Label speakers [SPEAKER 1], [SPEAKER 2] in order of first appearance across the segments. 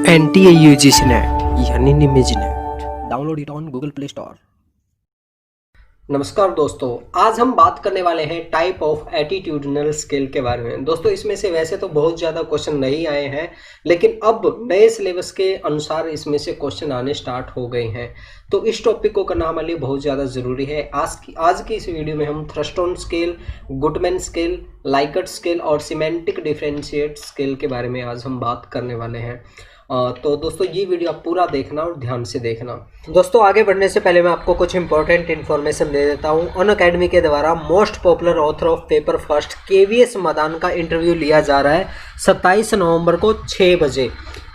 [SPEAKER 1] NTA UGC NET यानी निमेज NET. Download it on Google Play Store. नमस्कार दोस्तों, आज हम बात करने वाले हैं टाइप ऑफ एटीट्यूडनल स्किल के बारे में। दोस्तों इसमें से वैसे तो बहुत ज़्यादा क्वेश्चन नहीं आए हैं, लेकिन अब नए सिलेबस के अनुसार इसमें से क्वेश्चन आने स्टार्ट हो गए हैं। तो इस टॉपिक को करना हमारे लिए बहुत ज़्यादा ज़रूरी है। आज की इस वीडियो में हम Thurstone scale, Guttman scale, Likert scale और सिमेंटिक डिफरेंशिएट स्केल के बारे में आज हम बात करने वाले हैं। तो दोस्तों ये वीडियो आप पूरा देखना और ध्यान से देखना। दोस्तों आगे बढ़ने से पहले मैं आपको कुछ इंपॉर्टेंट इन्फॉर्मेशन दे देता हूं। अनअकैडमी के द्वारा most popular author of paper first KVS Madan का इंटरव्यू लिया जा रहा है 27 नवंबर को 6 बजे।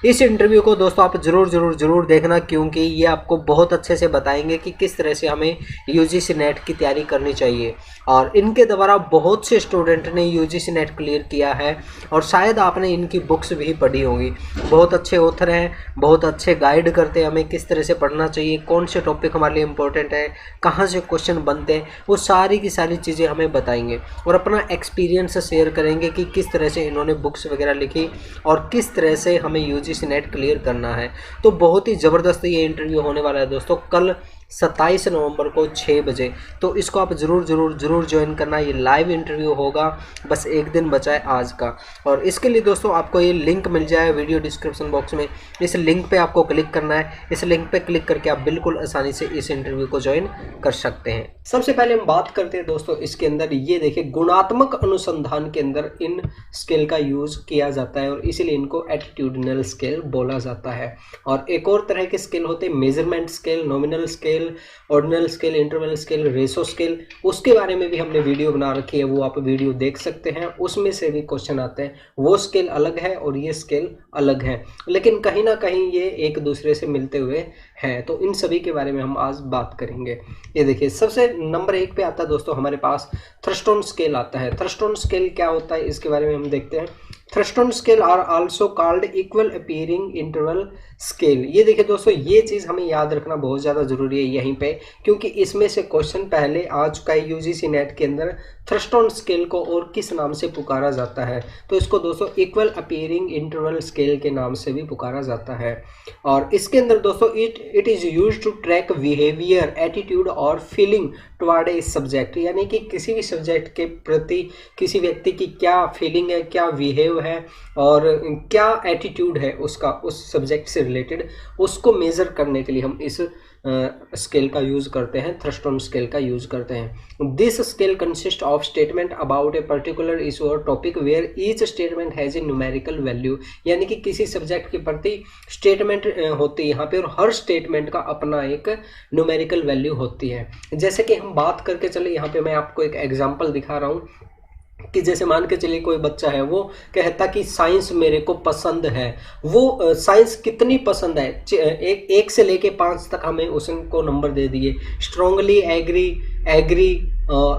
[SPEAKER 1] इस इंटरव्यू को दोस्तों आप जरूर देखना, क्योंकि ये आपको बहुत अच्छे से बताएंगे कि किस तरह से हमें UGC नेट की तैयारी करनी चाहिए। और इनके द्वारा बहुत से स्टूडेंट ने UGC नेट क्लियर किया है और शायद आपने इनकी बुक्स भी पढ़ी होंगी। बहुत अच्छे ऑथर हैं, बहुत अच्छे गाइड करते हैं हमें किस तरह से पढ़ना चाहिए, कौन से टॉपिक हमारे लिए इंपॉर्टेंट है, कहाँ से क्वेश्चन बनते हैं, वो सारी की सारी चीज़ें हमें बताएंगे और अपना एक्सपीरियंस शेयर करेंगे कि किस तरह से इन्होंने बुक्स वगैरह लिखी और किस तरह से हमें UGC नेट क्लियर करना है। तो बहुत ही ज़बरदस्त ये इंटरव्यू होने वाला है दोस्तों, कल 27 नवंबर को 6 बजे। तो इसको आप ज़रूर ज्वाइन करना। ये लाइव इंटरव्यू होगा, बस एक दिन बचा है आज का। और इसके लिए दोस्तों आपको ये लिंक मिल जाए वीडियो डिस्क्रिप्शन बॉक्स में। इस लिंक पे आपको क्लिक करना है। इस लिंक पे क्लिक करके आप बिल्कुल आसानी से इस इंटरव्यू को ज्वाइन कर सकते हैं। सबसे पहले हम बात करते हैं दोस्तों इसके अंदर, ये देखिए गुणात्मक अनुसंधान के अंदर इन स्केल का यूज़ किया जाता है और इसीलिए इनको एटीट्यूडनल स्केल बोला जाता है। और एक और तरह के स्केल होते हैं measurement scale, nominal scale, ordinal scale, interval scale, ratio scale. उसके बारे में भी हमने वीडियो बना रखी है, वो आप वीडियो देख सकते हैं। उसमें से भी क्वेश्चन आते हैं। वो स्केल अलग है और ये स्केल अलग है, लेकिन कहीं ना कहीं ये एक दूसरे से मिलते हुए हैं। तो इन सभी के बारे में हम आज बात करेंगे। ये देखिए सबसे नंबर 1 पे आता है दोस्तों हमारे पास थ्रस्टोन स्केल आता है। थ्रस्टोन स्केल क्या होता है इसके बारे में हम देखते हैं। Thurstone scale are also called equal appearing interval scale. ये देखिए दोस्तों, ये चीज़ हमें याद रखना बहुत ज़्यादा ज़रूरी है यहीं पे, क्योंकि इसमें से क्वेश्चन पहले आ चुका है UGC नेट के अंदर। थ्रस्टोन स्केल को और किस नाम से पुकारा जाता है, तो इसको दोस्तों इक्वल अपीयरिंग इंटरवल स्केल के नाम से भी पुकारा जाता है। और इसके अंदर दोस्तों it is use to track behaviour, attitude और फीलिंग टुवर्ड ए सब्जेक्ट। यानी कि किसी भी सब्जेक्ट के प्रति किसी व्यक्ति की क्या फीलिंग है, क्या बिहेव है और क्या एटीट्यूड है उसका उस सब्जेक्ट से रिलेटेड, उसको मेज़र करने के लिए हम इस स्केल का यूज़ करते हैं, थ्रस्टोन स्केल का यूज़ करते हैं। This scale consist of statement about a particular issue और topic where each statement has a numerical value. यानी कि किसी सब्जेक्ट के प्रति स्टेटमेंट होती है यहाँ पे, और हर स्टेटमेंट का अपना एक न्यूमेरिकल वैल्यू होती है। जैसे कि हम बात करके चले, यहाँ पे मैं आपको एक एग्जाम्पल दिखा रहा हूँ कि जैसे मान के चलिए कोई बच्चा है, वो कहता कि साइंस मेरे को पसंद है। वो साइंस कितनी पसंद है, एक से लेके 5 तक हमें उसको नंबर दे दिए। स्ट्रांगली एग्री,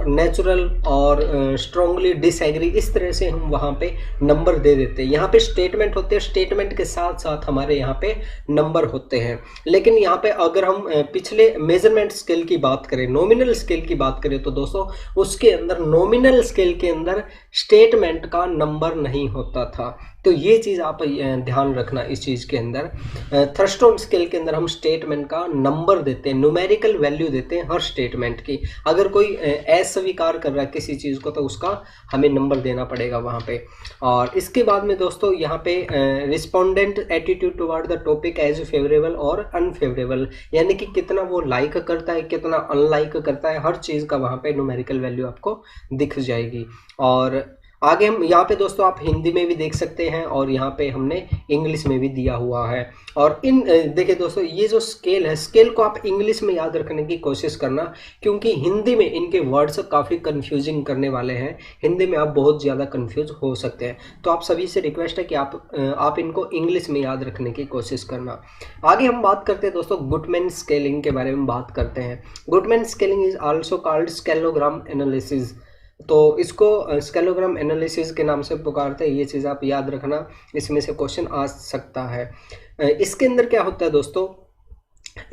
[SPEAKER 1] नेचुरल और स्ट्रांगली डिसएग्री, इस तरह से हम वहाँ पे नंबर दे देते हैं। यहाँ पे स्टेटमेंट होते हैं, स्टेटमेंट के साथ साथ हमारे यहाँ पे नंबर होते हैं। लेकिन यहाँ पे अगर हम पिछले मेजरमेंट स्केल की बात करें, नॉमिनल स्केल की बात करें, तो दोस्तों उसके अंदर नॉमिनल स्केल के अंदर स्टेटमेंट का नंबर नहीं होता था। तो ये चीज़ आप ध्यान रखना इस चीज़ के अंदर। थ्रस्टोन स्केल के अंदर हम स्टेटमेंट का नंबर देते हैं, न्यूमेरिकल वैल्यू देते हैं हर स्टेटमेंट की। अगर कोई अस्वीकार कर रहा है किसी चीज़ को, तो उसका हमें नंबर देना पड़ेगा वहाँ पे। और इसके बाद में दोस्तों यहाँ पे respondent attitude toward the topic as favourable और अनफेवरेबल, यानी कि कितना वो लाइक करता है, कितना अनलाइक करता है, हर चीज़ का वहाँ पे न्यूमेरिकल वैल्यू आपको दिख जाएगी। और आगे हम यहाँ पे दोस्तों आप हिंदी में भी देख सकते हैं और यहाँ पे हमने इंग्लिश में भी दिया हुआ है। और इन देखिए दोस्तों, ये जो स्केल है, स्केल को आप इंग्लिश में याद रखने की कोशिश करना, क्योंकि हिंदी में इनके वर्ड्स काफ़ी कंफ्यूजिंग करने वाले हैं। हिंदी में आप बहुत ज़्यादा कंफ्यूज हो सकते हैं। तो आप सभी से रिक्वेस्ट है कि आप इनको इंग्लिश में याद रखने की कोशिश करना। आगे हम बात करते हैं दोस्तों गुडमैन स्केलिंग के बारे में बात करते हैं। Guttman scaling is also called scalogram analysis. तो इसको स्केलोग्राम एनालिसिस के नाम से पुकारते हैं। ये चीज़ आप याद रखना, इसमें से क्वेश्चन आ सकता है। इसके अंदर क्या होता है दोस्तों,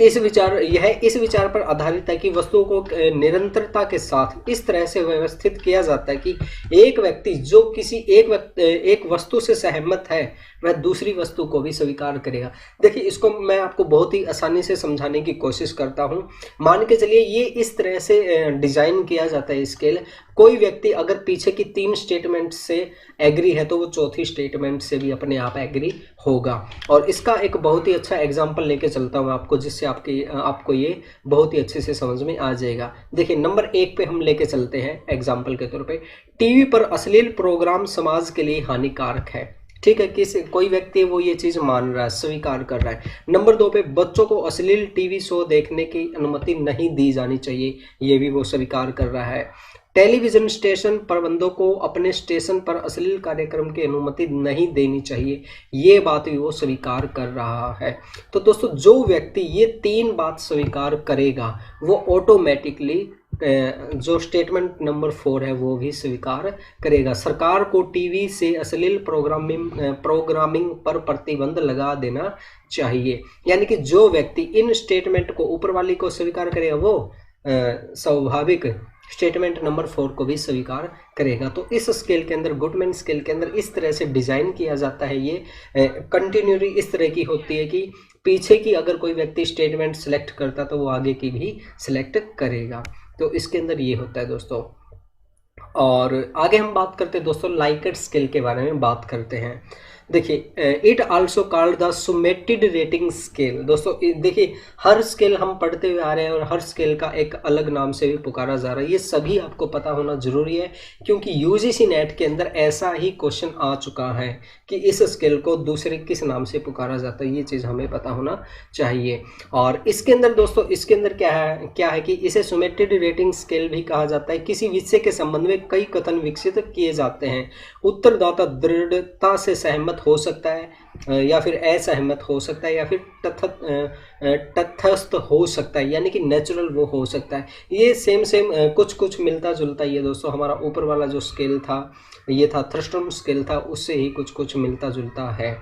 [SPEAKER 1] इस विचार पर आधारित है कि वस्तुओं को निरंतरता के साथ इस तरह से व्यवस्थित किया जाता है कि एक व्यक्ति जो किसी एक वस्तु से सहमत है वह दूसरी वस्तु को भी स्वीकार करेगा। देखिए, इसको मैं आपको बहुत ही आसानी से समझाने की कोशिश करता हूं। मान के चलिए ये इस तरह से डिजाइन किया जाता है स्केल। कोई व्यक्ति अगर पीछे की 3 स्टेटमेंट से एग्री है तो वो चौथी स्टेटमेंट से भी अपने आप एग्री होगा। और इसका एक बहुत ही अच्छा एग्जांपल लेके चलता हूँ आपको, जिससे आपको ये बहुत ही अच्छे से समझ में आ जाएगा। देखिए, नंबर 1 पे हम लेके चलते हैं एग्जाम्पल के तौर पे, टीवी पर अश्लील प्रोग्राम समाज के लिए हानिकारक है। ठीक है, कोई व्यक्ति वो ये चीज मान रहा है, स्वीकार कर रहा है। नंबर 2 पे, बच्चों को अश्लील टीवी शो देखने की अनुमति नहीं दी जानी चाहिए, ये भी वो स्वीकार कर रहा है। टेलीविजन स्टेशन प्रबंधकों को अपने स्टेशन पर अश्लील कार्यक्रम की अनुमति नहीं देनी चाहिए, ये बात भी वो स्वीकार कर रहा है। तो दोस्तों, जो व्यक्ति ये 3 बात स्वीकार करेगा वो ऑटोमेटिकली जो स्टेटमेंट नंबर 4 है वो भी स्वीकार करेगा। सरकार को टीवी से अश्लील प्रोग्रामिंग पर प्रतिबंध लगा देना चाहिए। यानी कि जो व्यक्ति इन स्टेटमेंट को ऊपर वाली को स्वीकार करेगा वो स्वाभाविक स्टेटमेंट नंबर 4 को भी स्वीकार करेगा। तो इस स्केल के अंदर, गुडमैन स्केल के अंदर इस तरह से डिजाइन किया जाता है। ये कंटिन्यूटी इस तरह की होती है कि पीछे की अगर कोई व्यक्ति स्टेटमेंट सेलेक्ट करता तो वो आगे की भी सिलेक्ट करेगा। तो इसके अंदर ये होता है दोस्तों। और आगे हम बात करते हैं दोस्तों लाइकेट स्केल के बारे में बात करते हैं। देखिए, it also called the summated rating scale. दोस्तों देखिए, हर स्केल हम पढ़ते हुए आ रहे हैं और हर स्केल का एक अलग नाम से भी पुकारा जा रहा है। ये सभी आपको पता होना जरूरी है, क्योंकि यूजीसी नेट के अंदर ऐसा ही क्वेश्चन आ चुका है कि इस स्केल को दूसरे किस नाम से पुकारा जाता है, ये चीज़ हमें पता होना चाहिए। और इसके अंदर दोस्तों, इसके अंदर क्या है कि इसे सुमेटेड रेटिंग स्केल भी कहा जाता है। किसी विषय के संबंध में कई कथन विकसित किए जाते हैं। उत्तरदाता दृढ़ता से सहमत हो सकता है या फिर असहमत हो सकता है या फिर तटस्थ हो सकता है, यानी कि नेचुरल वो हो सकता है। ये सेम कुछ मिलता जुलता ही है दोस्तों। हमारा ऊपर वाला जो स्केल था ये था थ्रस्टर्म स्केल था, उससे ही कुछ मिलता जुलता है।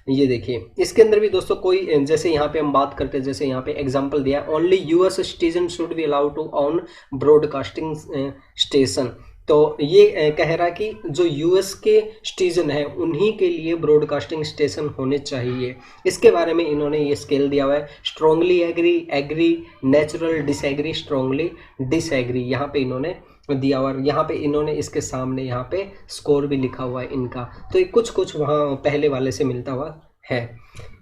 [SPEAKER 1] ये देखिए, इसके अंदर भी दोस्तों कोई, जैसे यहाँ पे हम बात करते हैं, जैसे यहाँ पे एग्जांपल दिया, only US citizen should be allowed to own broadcasting station. तो ये कह रहा है कि जो यूएस के सिटीजन हैं उन्हीं के लिए ब्रॉडकास्टिंग स्टेशन होने चाहिए। इसके बारे में इन्होंने ये स्केल दिया हुआ है, strongly agree, agree, natural, disagree, strongly disagree, यहाँ पे इन्होंने दिया हुआ। यहाँ पे इन्होंने इसके सामने यहाँ पे स्कोर भी लिखा हुआ है इनका। तो ये कुछ वहाँ पहले वाले से मिलता हुआ है।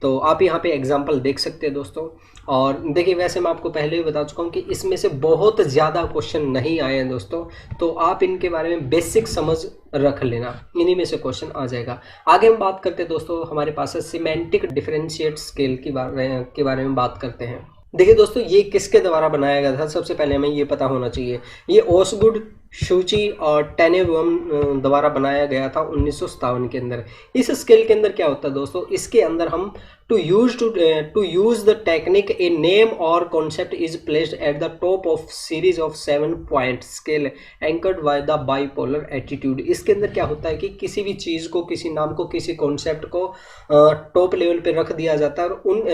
[SPEAKER 1] तो आप यहाँ पे एग्जाम्पल देख सकते हैं दोस्तों। और देखिए, वैसे मैं आपको पहले भी बता चुका हूँ कि इसमें से बहुत ज़्यादा क्वेश्चन नहीं आए हैं दोस्तों, तो आप इनके बारे में बेसिक समझ रख लेना, इन्हीं में से क्वेश्चन आ जाएगा। आगे हम बात करते हैं दोस्तों, हमारे पास है सिमेंटिक डिफरेंशिएट स्केल के बारे में बात करते हैं। देखिए दोस्तों, ये किसके द्वारा बनाया गया था, सबसे पहले हमें ये पता होना चाहिए। ये ओसगुड, शूची और टेनेबम द्वारा बनाया गया था 1957 के अंदर। इस स्केल के अंदर क्या होता है दोस्तों, इसके अंदर हम to use the technique a name और concept is placed at the top of series of 7 point scale anchored by the bipolar attitude. इसके अंदर क्या होता है कि किसी भी चीज़ को, किसी नाम को, किसी कॉन्सेप्ट को टॉप लेवल पे रख दिया जाता है। और उन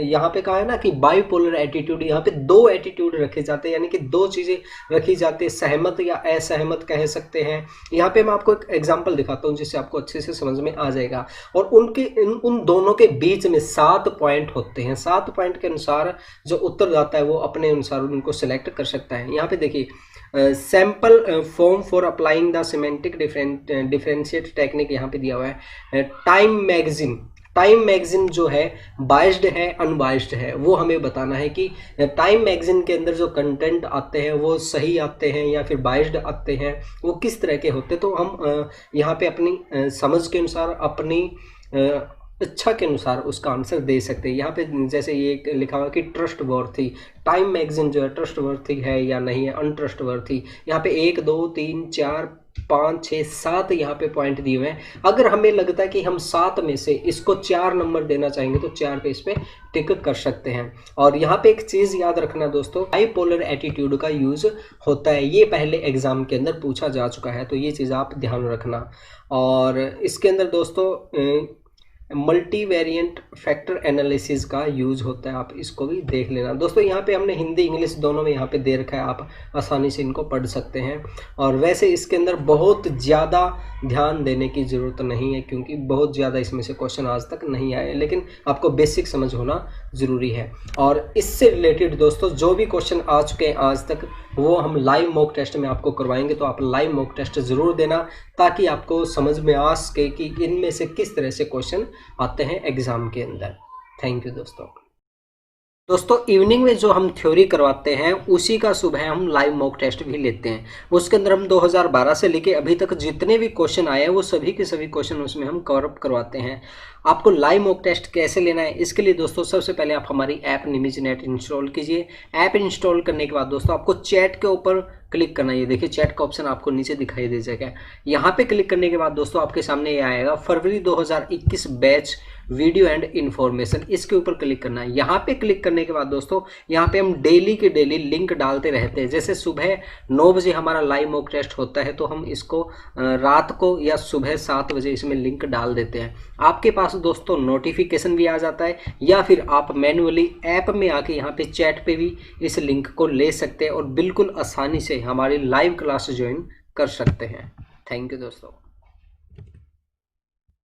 [SPEAKER 1] यहाँ पे कहा है ना कि बाइपोलर एटीट्यूड, यहाँ पे 2 एटीट्यूड रखे जाते हैं, यानी कि 2 चीज़ें रखी जाती है, सहमत या असहमत कह सकते हैं। यहाँ पे मैं आपको एक एग्जाम्पल दिखाता हूँ जिससे आपको अच्छे से समझ में आ जाएगा। और उन दोनों के बीच में 7 पॉइंट होते हैं। 7 पॉइंट के अनुसार जो उत्तरदाता है वो अपने अनुसार उनको सिलेक्ट कर सकता है। यहाँ पे देखिए, sample form for applying the semantic differentiate technique यहाँ पे दिया हुआ है। टाइम मैगजीन जो है बाइस्ड है, अनबाइस्ड है, वो हमें बताना है कि टाइम मैगजीन के अंदर जो कंटेंट आते हैं वो सही आते हैं या फिर बाइस्ड आते हैं, वो किस तरह के होते हैं। तो हम यहाँ पे अपनी समझ के अनुसार, अपनी इच्छा के अनुसार उसका आंसर दे सकते हैं। यहाँ पे जैसे ये लिखा हुआ कि ट्रस्ट वर्थी, टाइम मैगजीन जो है ट्रस्ट वर्थी है या नहीं है, अनट्रस्ट वर्थी। यहाँ पे 1 2 3 4 5 6 7 यहाँ पे पॉइंट दिए हुए हैं। अगर हमें लगता है कि हम 7 में से इसको 4 नंबर देना चाहेंगे तो 4 पे इस पे टिक कर सकते हैं। और यहाँ पे एक चीज़ याद रखना दोस्तों, बाइपोलर एटीट्यूड का यूज होता है, ये पहले एग्जाम के अंदर पूछा जा चुका है, तो ये चीज़ आप ध्यान रखना। और इसके अंदर दोस्तों मल्टी वेरिएंट फैक्टर एनालिसिस का यूज होता है, आप इसको भी देख लेना। दोस्तों यहाँ पे हमने हिंदी इंग्लिश दोनों में यहाँ पे दे रखा है, आप आसानी से इनको पढ़ सकते हैं। और वैसे इसके अंदर बहुत ज़्यादा ध्यान देने की ज़रूरत नहीं है, क्योंकि बहुत ज़्यादा इसमें से क्वेश्चन आज तक नहीं आए, लेकिन आपको बेसिक समझ होना ज़रूरी है। और इससे रिलेटेड दोस्तों जो भी क्वेश्चन आ चुके हैं आज तक, वो हम लाइव मॉक टेस्ट में आपको करवाएंगे, तो आप लाइव मॉक टेस्ट ज़रूर देना, ताकि आपको समझ में आ सके कि इनमें से किस तरह से क्वेश्चन आते हैं एग्ज़ाम के अंदर। थैंक यू दोस्तों इवनिंग में जो हम थ्योरी करवाते हैं उसी का सुबह हम लाइव मॉक टेस्ट भी लेते हैं। उसके अंदर हम 2012 से लेके अभी तक जितने भी क्वेश्चन आए हैं वो सभी के सभी क्वेश्चन उसमें हम कवर अप करवाते हैं। आपको लाइव मॉक टेस्ट कैसे लेना है, इसके लिए दोस्तों सबसे पहले आप हमारी ऐप निमिज नेट इंस्टॉल कीजिए। ऐप इंस्टॉल करने के बाद दोस्तों आपको चैट के ऊपर क्लिक करना है। ये देखिए चैट का ऑप्शन आपको नीचे दिखाई दे जाएगा। यहाँ पे क्लिक करने के बाद दोस्तों आपके सामने ये आएगा फरवरी 2021 बैच वीडियो एंड इन्फॉर्मेशन, इसके ऊपर क्लिक करना है। यहाँ पे क्लिक करने के बाद दोस्तों यहाँ पे हम डेली के डेली लिंक डालते रहते हैं। जैसे सुबह 9 बजे हमारा लाइव मॉक टेस्ट होता है, तो हम इसको रात को या सुबह 7 बजे इसमें लिंक डाल देते हैं। आपके पास दोस्तों नोटिफिकेशन भी आ जाता है, या फिर आप मैन्युअली ऐप में आके यहाँ पे चैट पे भी इस लिंक को ले सकते हैं और बिल्कुल आसानी से हमारी लाइव क्लास ज्वाइन कर सकते हैं। थैंक यू दोस्तों।